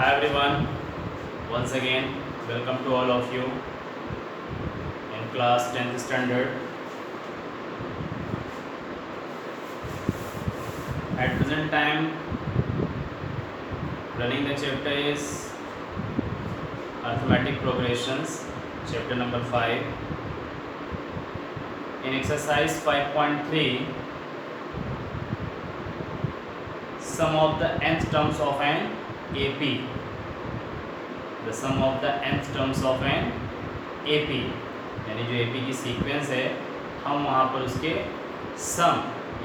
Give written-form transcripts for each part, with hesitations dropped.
Hi everyone, once again welcome to all of you in class 10th standard. At present time running the chapter is arithmetic progressions, chapter number 5. In exercise 5.3, sum of the nth terms of an AP. The sum of the nth terms of an AP यानी जो AP की sequence है, हम वहाँ पर उसके सम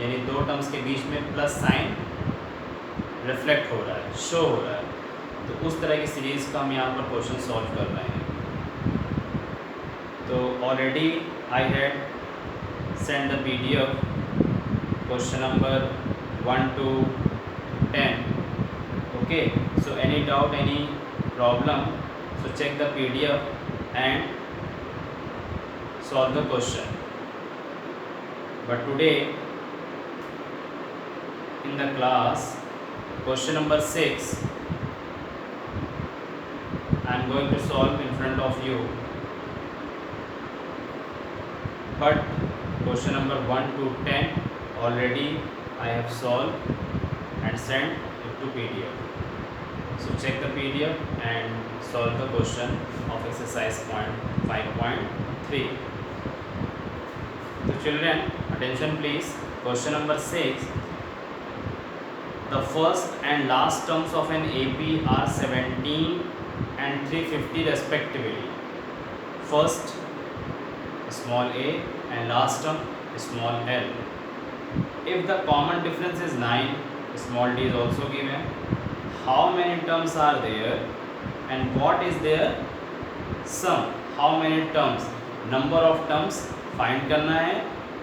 यानी दो टर्म्स के बीच में प्लस साइन रिफ्लेक्ट हो रहा है, शो हो रहा है, तो उस तरह की सीरीज़ का हम यहाँ पर क्वेश्चन सॉल्व कर रहे हैं. तो already I had send the PDF question number 1 to 10. Okay, so any doubt, any problem, so check the PDF and solve the question. But today in the class, question number 6 I am going to solve in front of you. But question number 1 to 10 already I have solved and sent it to PDF. So check the PDF and solve the question of exercise 5.3. So children, attention please. Question number 6. The first and last terms of an AP are 17 and 350 respectively. First small a and last term small l. If the common difference is 9, small d is also given. How many terms are there and what is their sum? How many terms? Number of terms find करना है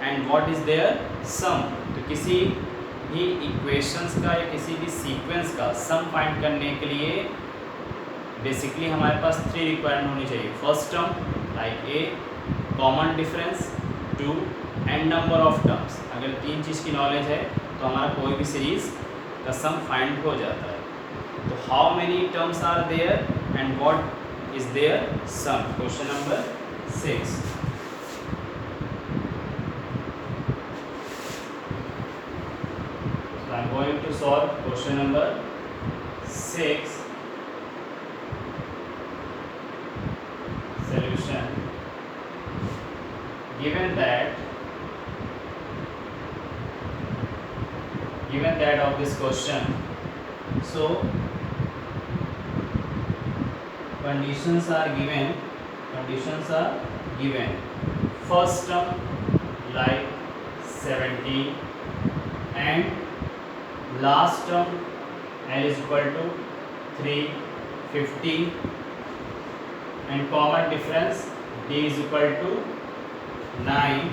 and what is their सम. तो किसी भी equations का या किसी भी sequence का सम फाइंड करने के लिए बेसिकली हमारे पास 3 रिक्वायरमेंट होनी चाहिए. First term like a, common difference 2 and number of terms. अगर 3 चीज़ की नॉलेज है तो हमारा कोई भी सीरीज का सम फाइंड हो जाता है. तो how many terms are there and what is their sum. Question number 6. I am going to solve question number 6. Solution. Given that of this question, so conditions are given. First term like 17 and last term l is equal to 350 and common difference d is equal to 9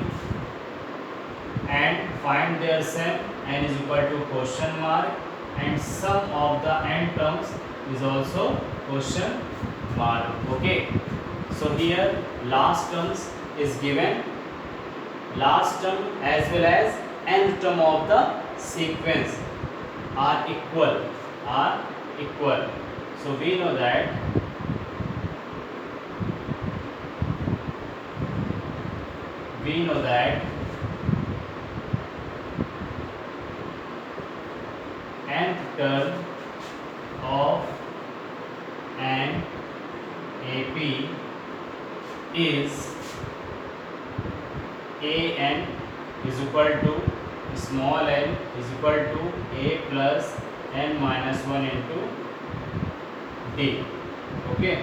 and find their sum n is equal to question mark and sum of the n terms is also question mark. Okay, so here last terms is given, last term as well as nth term of the sequence are equal. So we know that nth term of an AP is an is equal to small n is equal to a plus n minus 1 into d. Okay,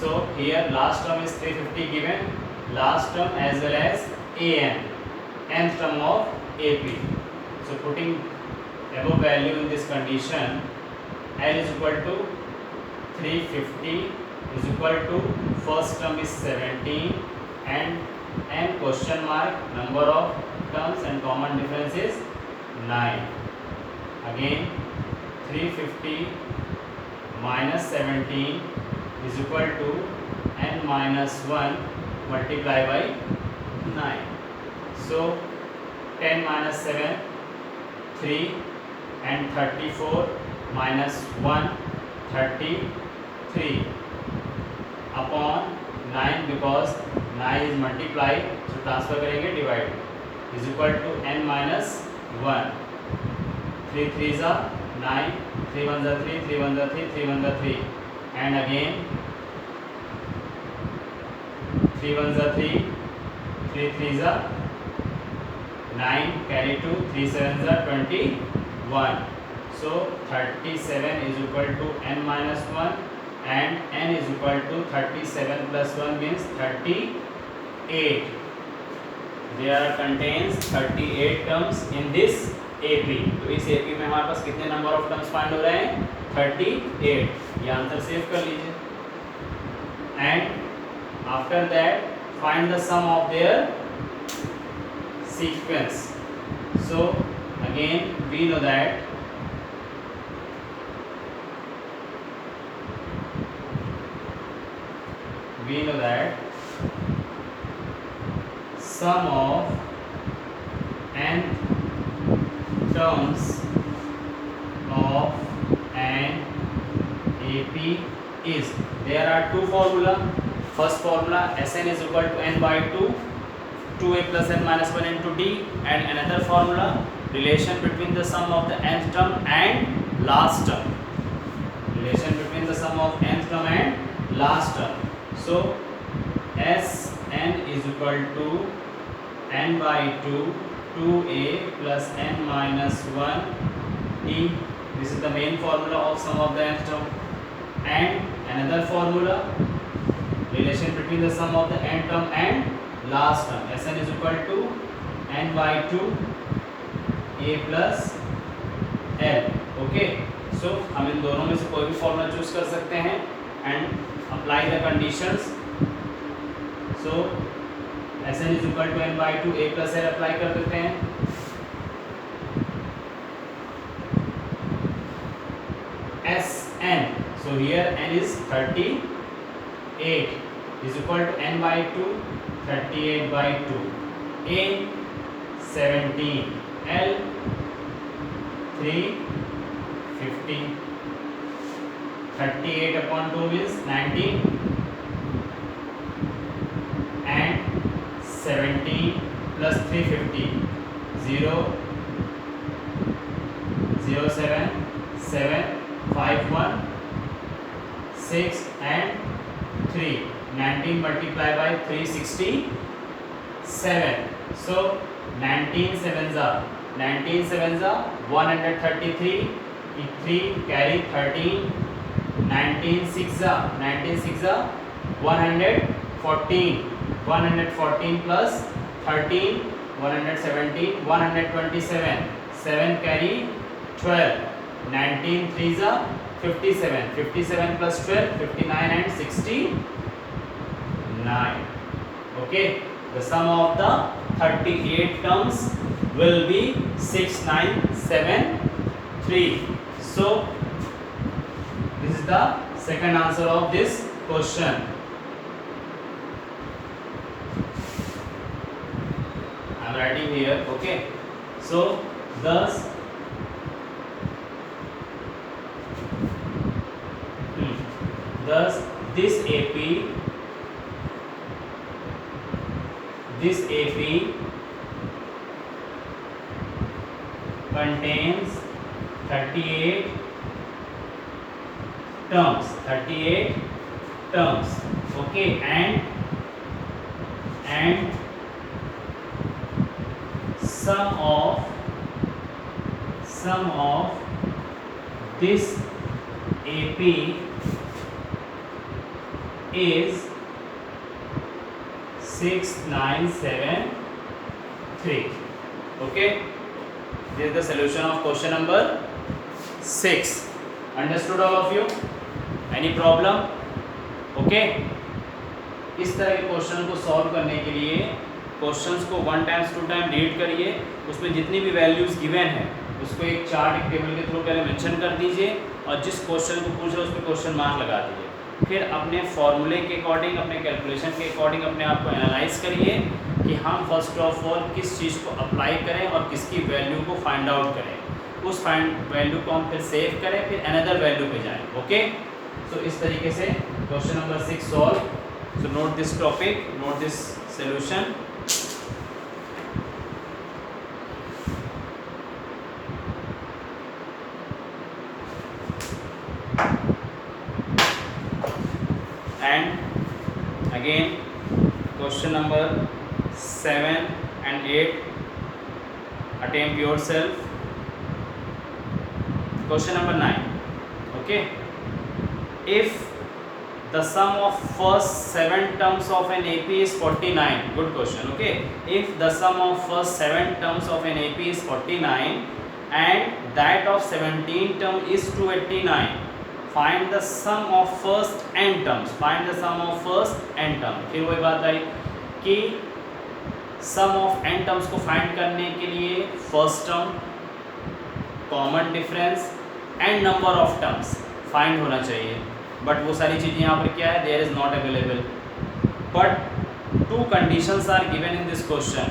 so here last term is 350 given, last term as well as an, nth term of AP. So putting above value in this condition, l is equal to 350 is equal to first term is 17 and n question mark, number of terms and common difference is 9. Again 350 minus 17 is equal to n minus 1 multiplied by 9. So 10 minus 7 3 and 34 minus 1 33 upon 9 because 9 is multiply, so transfer करेंगे divide is equal to n minus 1. 3 3s are 9, 3 1s are 3, 3 1s are 3, 3 1s are 3, and again 3 1s are 3, 3 3s are 9, carry 2, 3 7s are 21. So 37 is equal to n minus 1, and n is equal to 37 plus 1 means 38. There contains 38 terms in this AP. तो इस AP में हमारे पास कितने number of terms find हो रहे हैं? 38. ये answer save कर लीजिए. And after that find the sum of their sequence. So again we know that sum of n terms of an AP is, there are two formula. First formula Sn is equal to n by 2, 2a plus n minus 1 into d, and another formula relation between the sum of the nth term and last term. Relation between the sum of nth term and last term. So Sn is equal to n by 2, 2a plus n minus 1 d. This is the main formula of sum of the nth term. And another formula relation between the sum of the nth term and last term. Sn is equal to n by 2 a plus l. Okay, सो हम इन दोनों में से कोई भी formula choose कर सकते हैं and apply the conditions. So Sn is equal to n by 2 a plus l apply कर देते हैं. Sn, so here n is 38 is equal to n by 2, 38 by 2, a 17, l 350, 38 upon 2 is 19, and 17 plus 350, 0 0 7 7 5 1 6 and 3, 19 multiplied by 367. So 19 sevens are 133, 3 carry 13, 19 6 are 114, 114 plus 13 117, 127, 7 carry 12, 19 3s are 57, 57 plus 12 59 and 69. Okay, the sum of the 38 terms will be 6973. So this is the second answer of this question. I am writing here. Okay, so thus this AP contains 38 terms. Okay, and sum of this AP is 6973. Okay, this is the solution of question number 6. Understood all of you? Any problem? Okay, इस तरह के question को solve करने के लिए questions को 1 times 2 time read करिए, उसमें जितनी भी वैल्यूज गिवन है उसको एक चार्ट एक टेबल के थ्रू पहले मेंशन कर दीजिए और जिस क्वेश्चन को पूछ रहे हो उस पर क्वेश्चन मार्क लगा दीजिए. फिर अपने फॉर्मूले के अकॉर्डिंग, अपने कैलकुलेशन के अकॉर्डिंग अपने आप को एनालाइज करिए कि हम फर्स्ट ऑफ ऑल किस चीज़ को अप्लाई करें और किसकी वैल्यू को फाइंड आउट करें. उस फाइंड वैल्यू को हम फिर सेव करें, फिर अनदर वैल्यू पे जाएं. ओके, सो इस तरीके से question number 6 solve. So note this topic, note this solution. And again question number 7 and 8, attempt yourself. Question number 9. Okay, if the sum of first 7 terms of an AP is 49. Good question. Okay, if the sum of first 7 terms of an AP is 49 and that of 17 term is 289, find the sum of first n terms. Find the sum of first n term. फिर वही बात आई कि सम of n terms को find करने के लिए first term, common difference and number of terms find होना चाहिए. बट वो सारी चीज़ें यहाँ पर क्या है, there is not available. But 2 conditions are given in this question,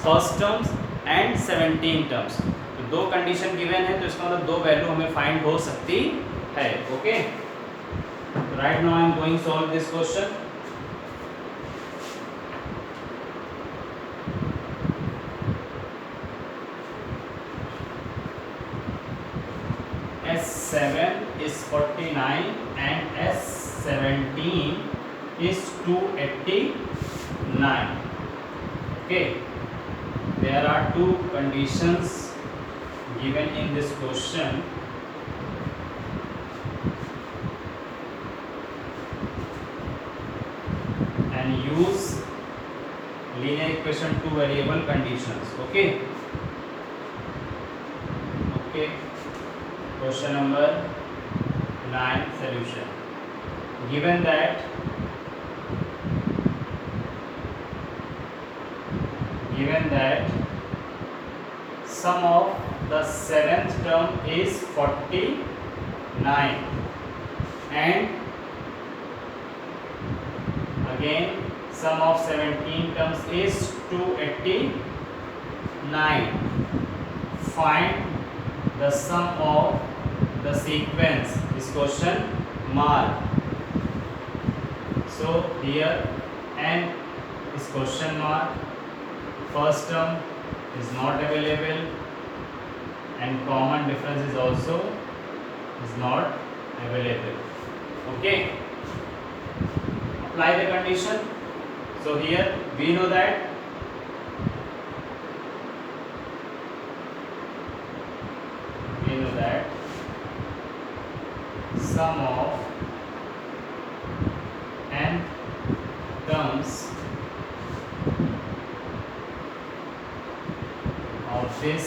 first terms and 17 terms. तो 2 कंडीशन गिवन है, तो इसका मतलब 2 वैल्यू हमें फाइंड हो सकती है. Okay, right now I am going solve this question. S7 is 49 and S17 is 289. Okay, there are 2 conditions given in this question. And use linear equation 2 variable conditions. Okay. Okay. Question number 9 solution. Given that sum of the 7th term is 49 and again sum of 17 terms is 289, find the sum of the sequence. This question mark. So here n is question mark, first term is not available and common difference is also is not available. Okay, apply the condition. So here we know that sum of n terms of this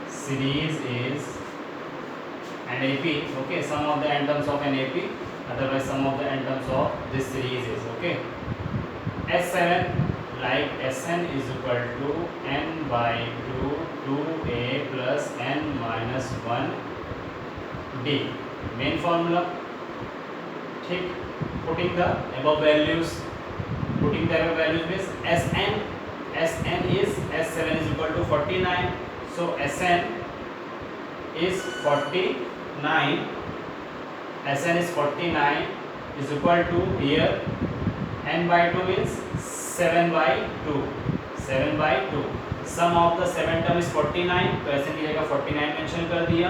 series is an AP. Okay, sum of the n terms of an AP, otherwise sum of the n terms of this series is. Okay, S7 like Sn is equal to n by 2 2a plus n minus 1 d. Main formula. ठीक, putting the above values means Sn is S7 is equal to 49. So Sn is 49. Sn is 49 is equal to here n by 2 means 7 by 2. 7 by 2. Sum of the 7 term is 49. तो ऐसे की जगह 49 mention कर दिया.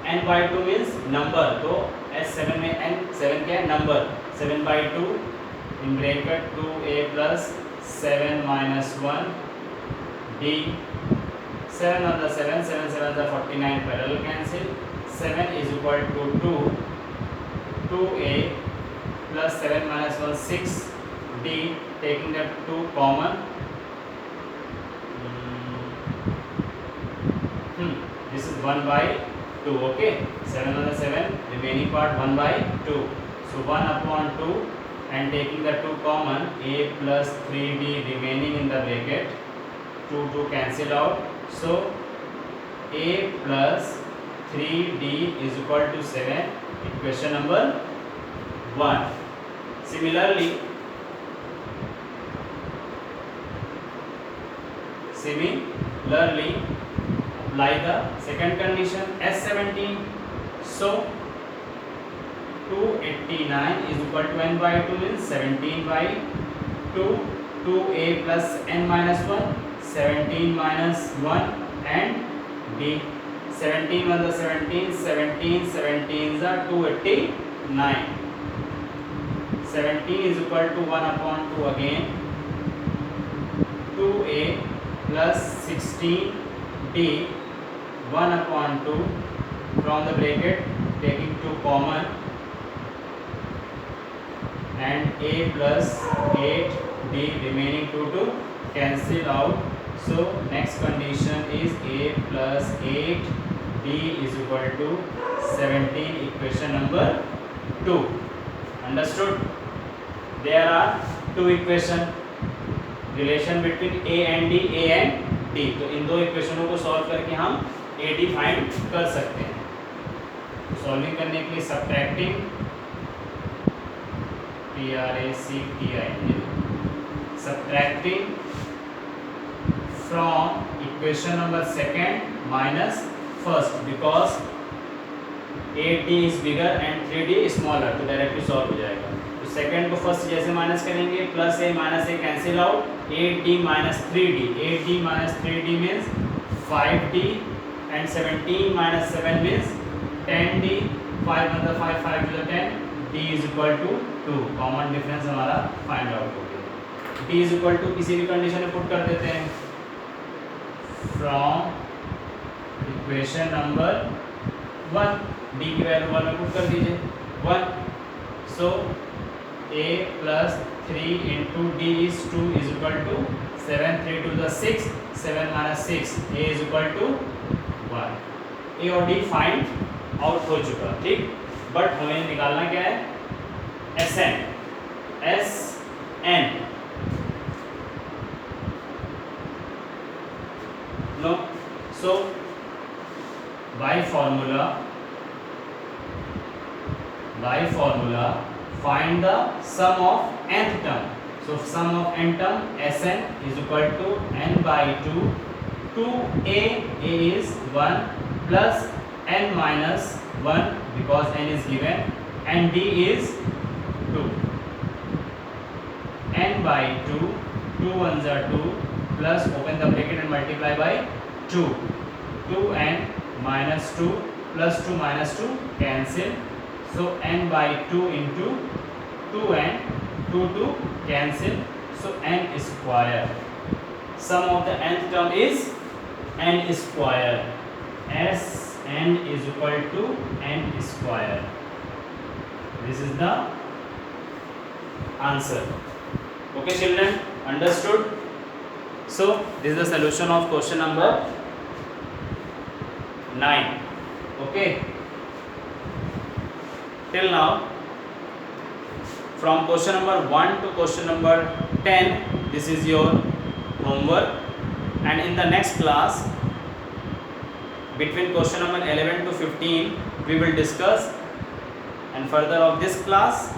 n by 2 means number. तो S7 में n 7 क्या है, number. 7 by 2 in bracket 2a plus 7 minus 1 d. 7 on the 7 7 the 49 parallel cancel. 7 is equal to 2a plus 7 minus 1 6 d, taking the 2 common. This is 1 by 2. Okay, 7 on the 7, remaining part 1 by 2. So 1 upon 2 and taking the 2 common, a plus 3d remaining in the bracket. 2 cancel out. So a plus 3d is equal to 7. Equation number 1. Similarly lie the second condition S17. So 289 is equal to n by 2 means 17 by 2, 2a plus n minus 1, 17 minus 1 and d. 17 1 the 17, 17 17 is 289. 17 is equal to 1 upon 2 again, 2a plus 16d, 1 upon 2 from the bracket taking 2 common, and a plus 8d remaining 2 to cancel out. So next condition is a plus 8d is equal to 17, equation number 2. Understood? There are two equation, relation between a and d, a and d. तो इन दो इक्वेशनों को solve करके हम a d find कर सकते हैं. Solving करने के लिए subtracting subtracting from equation number second minus first, because 8d is bigger and 3d is smaller, तो डायरेक्टली सॉल्व हो जाएगा. तो सेकंड को फर्स्ट जैसे माइनस करेंगे, plus a minus a cancel out, 8d minus 3d, 8d minus 3d means 5d and 17 minus 7 means 10d, 5 मतलब 5 5 to the 10, d is equal to 2. Common difference हमारा find out हो गया. d is equal to किसी भी condition में put कर देते हैं. फ्रॉम इक्वेशन नंबर 1 d की वैल्यू 1 में पुट कर दीजिए 1. सो a plus 3 into d is 2 is equal to 7, 3 to the 6, 7 minus 6, a is equal to 1. a और d फाइंड आउट हो चुका. ठीक, बट हमें निकालना क्या है? Sn. Sn. No. So by formula find the sum of nth term. So sum of n term Sn is equal to n by 2. 2a, a is 1 plus n minus 1 because n is given, and d is 2. n by 2, 2 ones are 2 plus open the bracket and multiply by 2. 2n minus 2 plus 2 minus 2 cancel. So n by 2 into 2n, 2 2 cancel. So n square. Sum of the nth term is n square. Sn is equal to n square. This is the answer. Okay children, understood? So this is the solution of question number 9. Okay, till now from question number 1 to question number 10 this is your homework, and in the next class between question number 11 to 15 we will discuss, and further of this class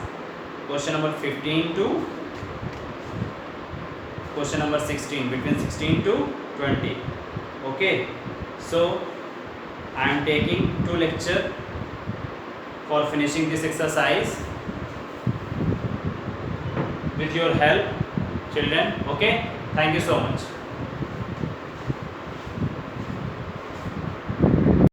question number 15 to question number 16, between 16 to 20. Okay, so I am taking 2 lecture for finishing this exercise with your help children. Okay, thank you so much.